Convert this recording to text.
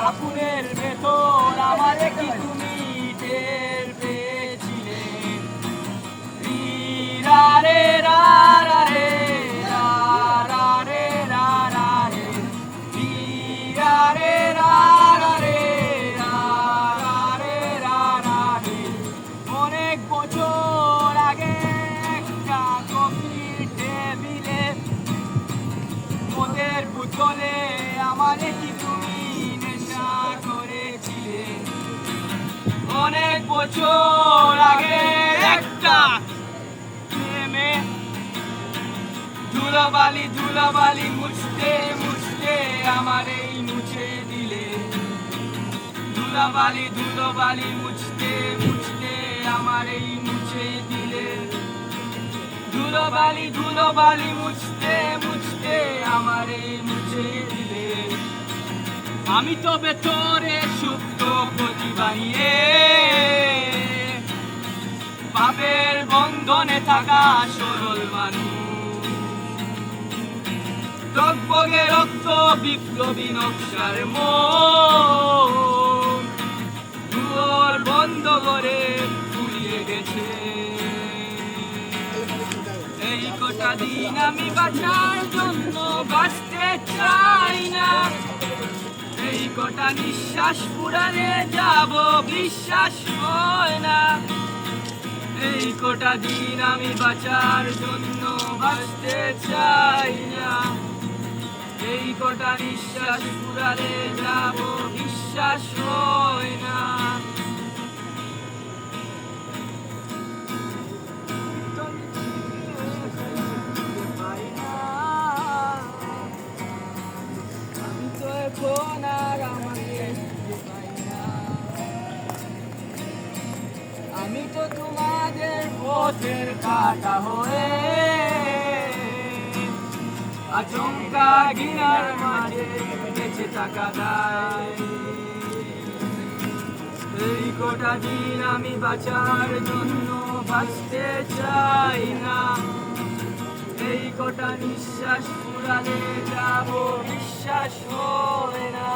আগুনের ভেতর আমারে কি তুমি টের পেয়েছিলে? রা রে রা রা রে রা রা রে রা রা রে রা রে রা রা রে রা রা রে রা রা রে। অনেক বছর আগে একটা কফির টেবিলে মদের বোতলে আমারে কি তুমি নেশা করেছিলে? অনেক বছর আগে একটা প্রেমে ধুলাবালি ধুলাবালি মুছতে মুছতে আমারেই মুছে দিলে। ধুলাবালি ধুলাবালি মুছতে মুছতে আমারেই মুছে দিলে। ধুলোবালি ধুলোবালি মুছতে মুছতে আমারে মুছে দিলে। আমি তো ভেতরে সুপ্ত প্রতিভা নিয়ে পাপের বন্ধনে থাকা সরল মানুষ। টকবগে রক্ত বিপ্লবী নকশার মন দুয়ার বন্ধ করে ফুরিয়ে গেছে। এই কটা দিন আমি বাঁচার জন্য বাঁচতে চাই না। এই কটা নিঃশ্বাস ফুরালে যাব বিশ্বাস হয় না। এই কটা দিন আমি বাঁচার জন্য বাঁচতে চাই না। এই কটা নিঃশ্বাস ফুরালে যাব বিশ্বাস হয় না। আমি তো তোমাদের পথের কাটা হয়ে আচমকা ঘৃণার মাঝে বেঁচে থাকা দায়। এই কটা দিন আমি বাঁচার জন্য বাঁচতে চাই না। এই কটা নিঃশ্বাস ফুরালে যাব বিশ্বাস হয় না।